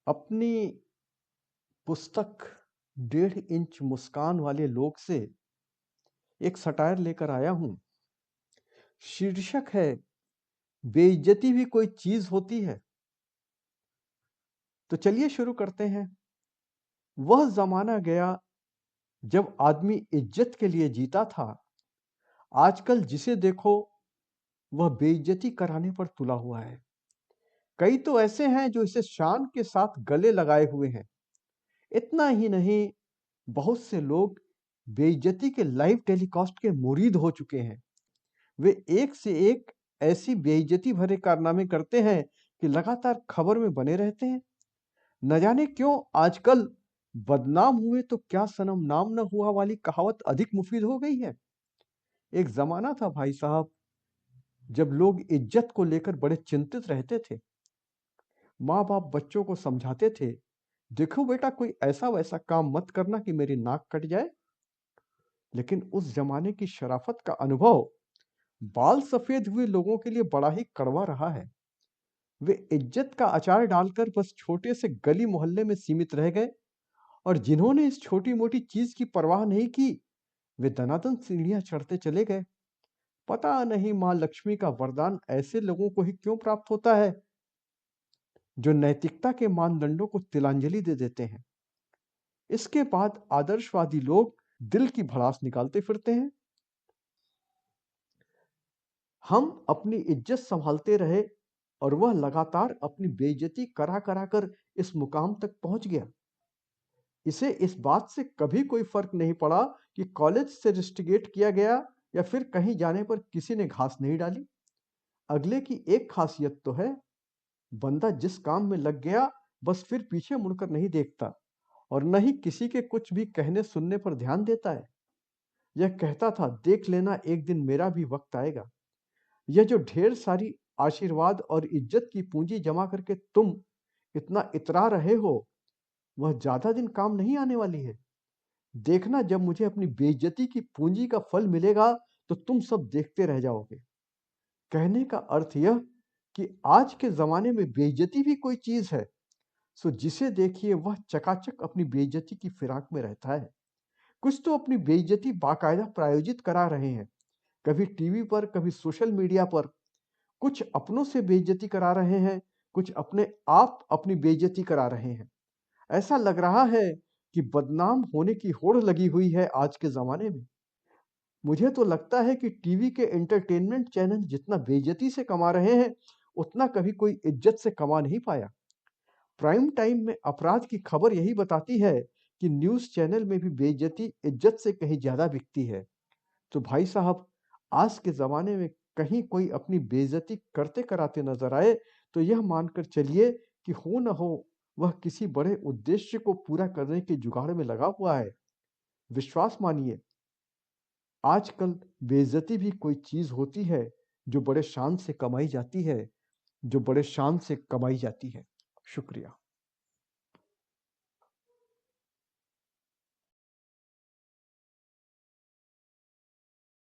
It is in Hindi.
अपनी पुस्तक 1.5 इंच मुस्कान वाले लोग से एक सटायर लेकर आया हूं। शीर्षक है बेइज्जती भी कोई चीज होती है। तो चलिए शुरू करते हैं। वह जमाना गया जब आदमी इज्जत के लिए जीता था। आजकल जिसे देखो वह बेइज्जती कराने पर तुला हुआ है। कई तो ऐसे हैं जो इसे शान के साथ गले लगाए हुए हैं। इतना ही नहीं, बहुत से लोग बेइज्जती के लाइव टेलीकास्ट के मुरीद हो चुके हैं। वे एक से एक ऐसी बेइज्जती भरे कारनामे करते हैं कि लगातार खबर में बने रहते हैं। न जाने क्यों आजकल बदनाम हुए तो क्या सनम नाम न हुआ वाली कहावत अधिक मुफीद हो गई है। एक जमाना था भाई साहब, जब लोग इज्जत को लेकर बड़े चिंतित रहते थे। माँ बाप बच्चों को समझाते थे, देखो बेटा कोई ऐसा वैसा काम मत करना कि मेरी नाक कट जाए। लेकिन उस जमाने की शराफत का अनुभव बाल सफेद हुए लोगों के लिए बड़ा ही कड़वा रहा है। वे इज्जत का अचार डालकर बस छोटे से गली मोहल्ले में सीमित रह गए, और जिन्होंने इस छोटी मोटी चीज की परवाह नहीं की, वे दनादन सीढ़ियां चढ़ते चले गए। पता नहीं मां लक्ष्मी का वरदान ऐसे लोगों को ही क्यों प्राप्त होता है जो नैतिकता के मानदंडों को तिलांजलि दे देते हैं। इसके बाद आदर्शवादी लोग दिल की भड़ास निकालते फिरते हैं। हम अपनी इज्जत संभालते रहे और वह लगातार अपनी बेइज्जती करा करा कर इस मुकाम तक पहुंच गया। इसे इस बात से कभी कोई फर्क नहीं पड़ा कि कॉलेज से रिस्ट्रिगेट किया गया या फिर कहीं जाने पर किसी ने घास नहीं डाली। अगले की एक खासियत तो है, बंदा जिस काम में लग गया बस फिर पीछे मुड़कर नहीं देखता, और न ही किसी के कुछ भी कहने सुनने पर ध्यान देता है। यह कहता था, देख लेना एक दिन मेरा भी वक्त आएगा। यह जो ढेर सारी आशीर्वाद और इज्जत की पूंजी जमा करके तुम इतना इतरा रहे हो, वह ज्यादा दिन काम नहीं आने वाली है। देखना, जब मुझे अपनी बेइज्जती की पूंजी का फल मिलेगा तो तुम सब देखते रह जाओगे। कहने का अर्थ यह कि आज के जमाने में बेइज्जती भी कोई चीज है। सो जिसे देखिए वह चकाचक अपनी बेइज्जती की फिराक में रहता है। कुछ तो अपनी बेइज्जती बाकायदा प्रायोजित करा रहे हैं, कभी टीवी पर, कभी सोशल मीडिया पर। कुछ अपनों से बेइज्जती करा रहे हैं, कुछ अपने आप अपनी बेइज्जती करा रहे हैं। ऐसा लग रहा है कि बदनाम होने की होड़ लगी हुई है आज के जमाने में। मुझे तो लगता है कि टीवी के एंटरटेनमेंट चैनल जितना बेइज्जती से कमा रहे हैं, उतना कभी कोई इज्जत से कमा नहीं पाया। प्राइम टाइम में अपराध की खबर यही बताती है कि न्यूज़ चैनल में भी बेइज्जती इज्जत से कहीं ज़्यादा बिकती है। तो भाई साहब, आज के ज़माने में कहीं कोई अपनी बेइज्जती करते कराते नज़र आए, तो यह मानकर चलिए कि हो न हो वह किसी बड़े उद्देश्य को पूरा करने के जुगाड़ में लगा हुआ है। विश्वास मानिए, आजकल बेइज्जती भी कोई चीज़ होती है जो बड़े शान से कमाई जाती है, जो बड़े शान से कमाई जाती है। शुक्रिया।